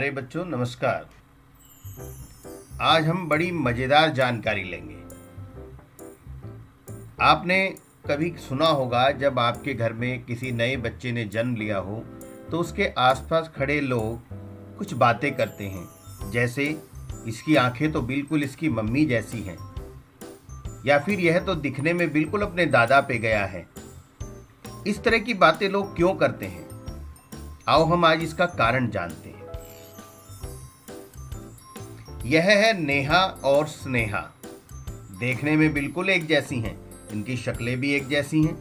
प्यारे बच्चों नमस्कार। आज हम बड़ी मज़ेदार जानकारी लेंगे। आपने कभी सुना होगा जब आपके घर में किसी नए बच्चे ने जन्म लिया हो तो उसके आसपास खड़े लोग कुछ बातें करते हैं, जैसे इसकी आंखें तो बिल्कुल इसकी मम्मी जैसी हैं, या फिर यह तो दिखने में बिल्कुल अपने दादा पे गया है। इस तरह की बातें लोग क्यों करते हैं? आओ हम आज इसका कारण जानते हैं। यह है नेहा और स्नेहा। देखने में बिल्कुल एक जैसी हैं, इनकी शक्लें भी एक जैसी हैं,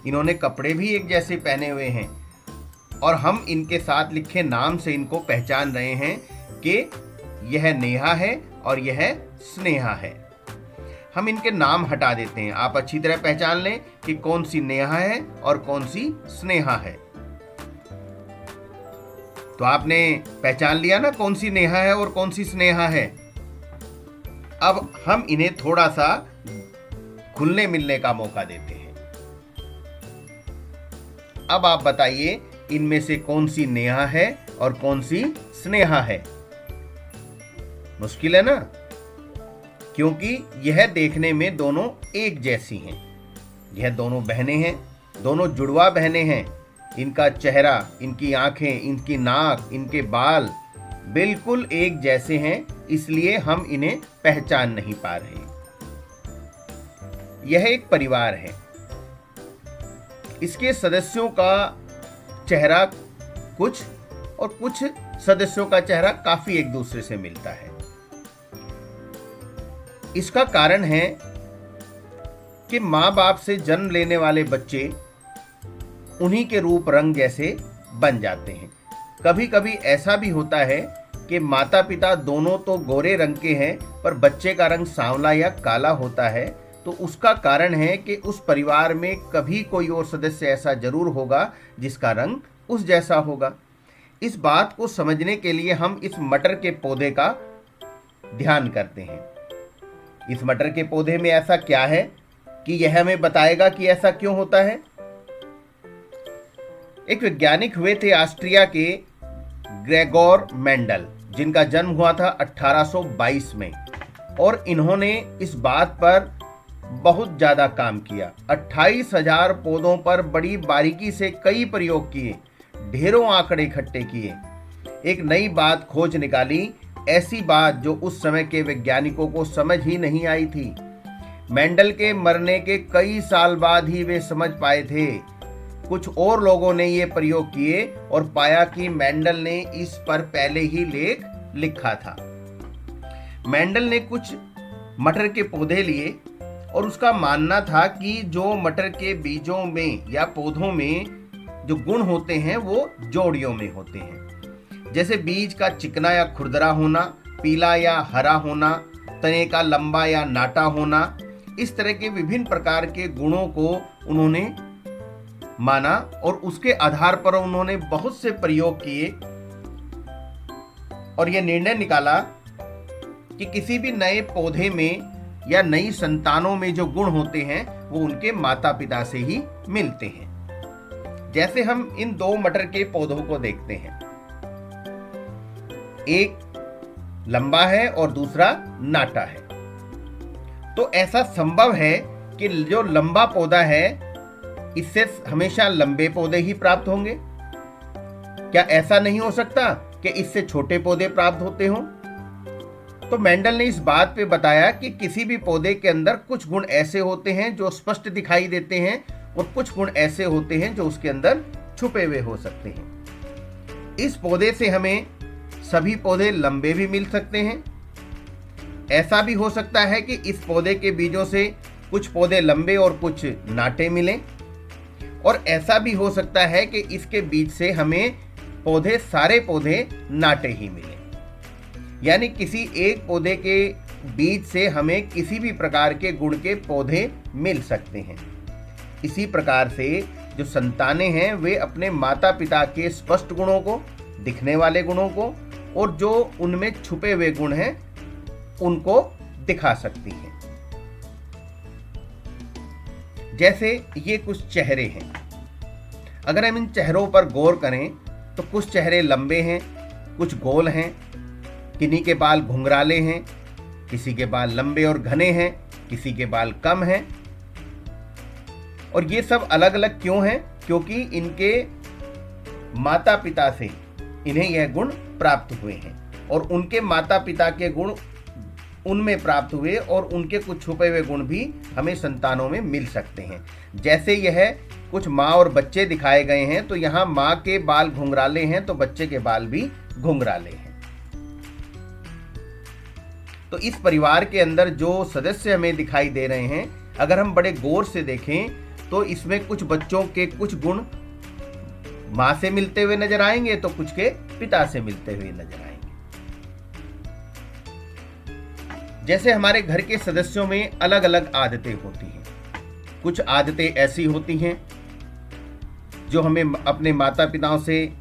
इन्होंने कपड़े भी एक जैसे पहने हुए हैं और हम इनके साथ लिखे नाम से इनको पहचान रहे हैं कि यह नेहा है और यह स्नेहा है। हम इनके नाम हटा देते हैं, आप अच्छी तरह पहचान लें कि कौन सी नेहा है और कौन सी स्नेहा है। तो आपने पहचान लिया ना कौन सी नेहा है और कौन सी स्नेहा है। अब हम इन्हें थोड़ा सा घुलने मिलने का मौका देते हैं। अब आप बताइए इनमें से कौन सी नेहा है और कौन सी स्नेहा है। मुश्किल है ना, क्योंकि यह देखने में दोनों एक जैसी हैं। यह दोनों बहनें हैं, दोनों जुड़वा बहनें हैं। इनका चेहरा, इनकी आंखें, इनकी नाक, इनके बाल बिल्कुल एक जैसे हैं, इसलिए हम इन्हें पहचान नहीं पा रहे। यह एक परिवार है। इसके सदस्यों का चेहरा कुछ और कुछ सदस्यों का चेहरा काफी एक दूसरे से मिलता है। इसका कारण है कि माँ बाप से जन्म लेने वाले बच्चे उन्हीं के रूप रंग जैसे बन जाते हैं। कभी कभी ऐसा भी होता है कि माता पिता दोनों तो गोरे रंग के हैं पर बच्चे का रंग सांवला या काला होता है, तो उसका कारण है कि उस परिवार में कभी कोई और सदस्य ऐसा जरूर होगा जिसका रंग उस जैसा होगा। इस बात को समझने के लिए हम इस मटर के पौधे का ध्यान करते हैं। इस मटर के पौधे में ऐसा क्या है कि यह हमें बताएगा कि ऐसा क्यों होता है। एक वैज्ञानिक हुए थे ऑस्ट्रिया के ग्रेगोर मेंडल, जिनका जन्म हुआ था 1822 में, और इन्होंने इस बात पर बहुत ज़्यादा काम किया। 28,000 पौधों पर बड़ी बारीकी से कई प्रयोग किए, ढेरों आंकड़े इकट्ठे किए, एक नई बात खोज निकाली, ऐसी बात जो उस समय के वैज्ञानिकों को समझ ही नहीं आई थी। मेंडल के मरने के कई साल बाद ही वे समझ पाए थे। कुछ और लोगों ने ये प्रयोग किए और पाया कि मेंडल ने इस पर पहले ही लेख लिखा था। मेंडल ने कुछ मटर के पौधे लिए और उसका मानना था कि जो मटर के बीजों में या पौधों में जो गुण होते हैं वो जोड़ियों में होते हैं, जैसे बीज का चिकना या खुरदरा होना, पीला या हरा होना, तने का लंबा या नाटा होना। इस तरह के विभिन्न प्रकार के गुणों को उन्होंने माना और उसके आधार पर उन्होंने बहुत से प्रयोग किए और यह निर्णय निकाला कि किसी भी नए पौधे में या नई संतानों में जो गुण होते हैं वो उनके माता पिता से ही मिलते हैं। जैसे हम इन दो मटर के पौधों को देखते हैं, एक लंबा है और दूसरा नाटा है। तो ऐसा संभव है कि जो लंबा पौधा है इससे हमेशा लंबे पौधे ही प्राप्त होंगे। क्या ऐसा नहीं हो सकता कि इससे छोटे पौधे प्राप्त होते हों? तो मेंडल ने इस बात पे बताया कि किसी भी पौधे के अंदर कुछ गुण ऐसे होते हैं जो स्पष्ट दिखाई देते हैं और कुछ गुण ऐसे होते हैं जो उसके अंदर छुपे हुए हो सकते हैं। इस पौधे से हमें सभी पौधे लंबे भी मिल सकते हैं। ऐसा भी हो सकता है कि इस पौधे के बीजों से कुछ पौधे लंबे और कुछ नाटे मिलें, और ऐसा भी हो सकता है कि इसके बीज से हमें सारे पौधे नाटे ही मिलें। यानी किसी एक पौधे के बीज से हमें किसी भी प्रकार के गुण के पौधे मिल सकते हैं। इसी प्रकार से जो संतानें हैं वे अपने माता पिता के स्पष्ट गुणों को, दिखने वाले गुणों को, और जो उनमें छुपे हुए गुण हैं उनको दिखा सकती हैं। जैसे ये कुछ चेहरे हैं। अगर हम इन चेहरों पर गौर करें तो कुछ चेहरे लंबे हैं, कुछ गोल हैं, किन्हीं के बाल घुंघराले हैं, किसी के बाल लंबे और घने हैं, किसी के बाल कम हैं। और ये सब अलग अलग क्यों हैं? क्योंकि इनके माता पिता से इन्हें यह गुण प्राप्त हुए हैं और उनके माता पिता के गुण उनमें प्राप्त हुए और उनके कुछ छुपे हुए गुण भी हमें संतानों में मिल सकते हैं। जैसे यह कुछ माँ और बच्चे दिखाए गए हैं, तो यहाँ माँ के बाल घुंघराले हैं तो बच्चे के बाल भी घुंघराले हैं। तो इस परिवार के अंदर जो सदस्य हमें दिखाई दे रहे हैं, अगर हम बड़े गौर से देखें तो इसमें कुछ बच्चों के कुछ गुण माँ से मिलते हुए नजर आएंगे तो कुछ के पिता से मिलते हुए नजर आएंगे। जैसे हमारे घर के सदस्यों में अलग अलग आदतें होती हैं। कुछ आदतें ऐसी होती हैं जो हमें अपने माता पिताओं से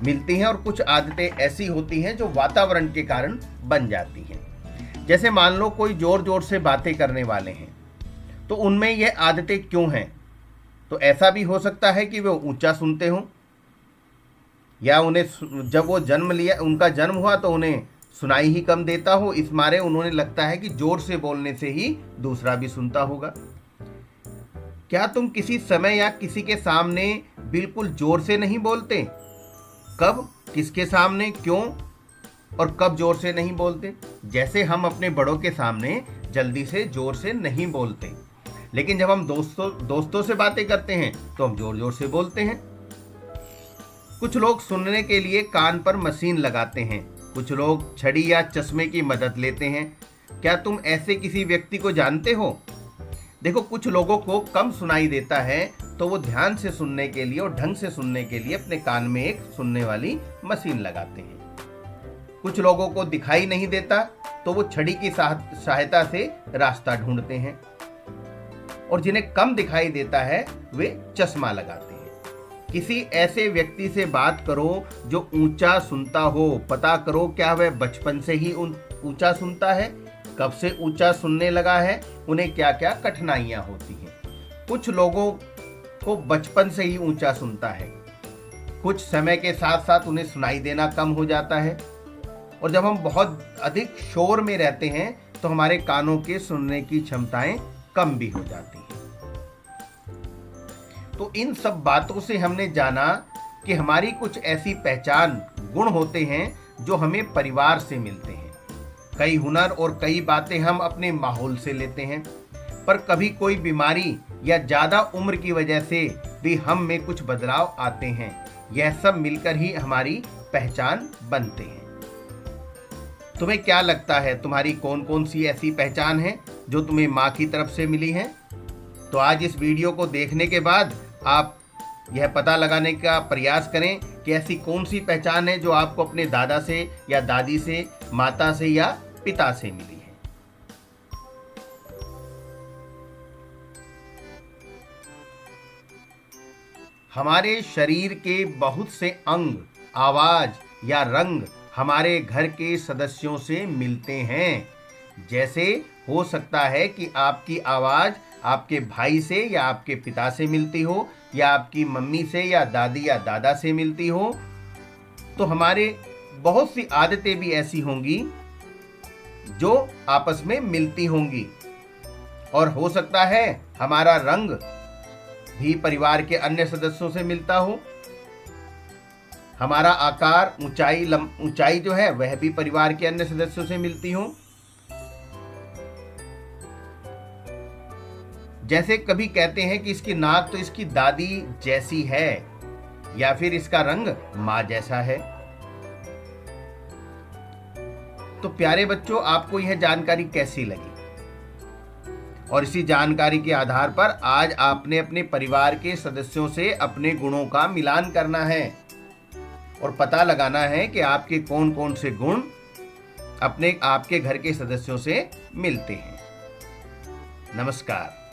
मिलती हैं और कुछ आदतें ऐसी होती हैं जो वातावरण के कारण बन जाती हैं। जैसे मान लो कोई जोर जोर से बातें करने वाले हैं, तो उनमें यह आदतें क्यों हैं? तो ऐसा भी हो सकता है कि वे ऊंचा सुनते हों, या उन्हें जब वो जन्म लिया, उनका जन्म हुआ तो उन्हें सुनाई ही कम देता हो, इस मारे उन्होंने लगता है कि जोर से बोलने से ही दूसरा भी सुनता होगा। क्या तुम किसी समय या किसी के सामने बिल्कुल जोर से नहीं बोलते? कब, किसके सामने, क्यों और कब जोर से नहीं बोलते? जैसे हम अपने बड़ों के सामने जल्दी से जोर से नहीं बोलते, लेकिन जब हम दोस्तों से बातें करते हैं तो हम जोर जोर से बोलते हैं। कुछ लोग सुनने के लिए कान पर मशीन लगाते हैं, कुछ लोग छड़ी या चश्मे की मदद लेते हैं। क्या तुम ऐसे किसी व्यक्ति को जानते हो? देखो, कुछ लोगों को कम सुनाई देता है तो वो ध्यान से सुनने के लिए और ढंग से सुनने के लिए अपने कान में एक सुनने वाली मशीन लगाते हैं। कुछ लोगों को दिखाई नहीं देता तो वो छड़ी की सहायता से रास्ता ढूंढते हैं, और जिन्हें कम दिखाई देता है वे चश्मा लगाते हैं। किसी ऐसे व्यक्ति से बात करो जो ऊंचा सुनता हो। पता करो क्या वह बचपन से ही ऊंचा सुनता है, कब से ऊंचा सुनने लगा है, उन्हें क्या क्या कठिनाइयां होती हैं। कुछ लोगों को बचपन से ही ऊंचा सुनता है, कुछ समय के साथ साथ उन्हें सुनाई देना कम हो जाता है, और जब हम बहुत अधिक शोर में रहते हैं तो हमारे कानों के सुनने की क्षमताएं कम भी हो जाती हैं। तो इन सब बातों से हमने जाना कि हमारी कुछ ऐसी पहचान गुण होते हैं जो हमें परिवार से मिलते हैं। कई हुनर और कई बातें हम अपने माहौल से लेते हैं, पर कभी कोई बीमारी या ज़्यादा उम्र की वजह से भी हम में कुछ बदलाव आते हैं। यह सब मिलकर ही हमारी पहचान बनते हैं। तुम्हें क्या लगता है, तुम्हारी कौन कौन सी ऐसी पहचान है जो तुम्हें माँ की तरफ से मिली है? तो आज इस वीडियो को देखने के बाद आप यह पता लगाने का प्रयास करें कि ऐसी कौन सी पहचान है जो आपको अपने दादा से या दादी से, माता से या पिता से मिली है। हमारे शरीर के बहुत से अंग, आवाज या रंग हमारे घर के सदस्यों से मिलते हैं। जैसे हो सकता है कि आपकी आवाज आपके भाई से या आपके पिता से मिलती हो, या आपकी मम्मी से या दादी या दादा से मिलती हो। तो हमारे बहुत सी आदतें भी ऐसी होंगी जो आपस में मिलती होंगी, और हो सकता है हमारा रंग भी परिवार के अन्य सदस्यों से मिलता हो। हमारा आकार, ऊंचाई जो है वह भी परिवार के अन्य सदस्यों से मिलती हो। जैसे कभी कहते हैं कि इसकी नाक तो इसकी दादी जैसी है, या फिर इसका रंग माँ जैसा है। तो प्यारे बच्चों, आपको यह जानकारी कैसी लगी? और इसी जानकारी के आधार पर आज आपने अपने परिवार के सदस्यों से अपने गुणों का मिलान करना है और पता लगाना है कि आपके कौन कौन से गुण आपके घर के सदस्यों से मिलते हैं। नमस्कार।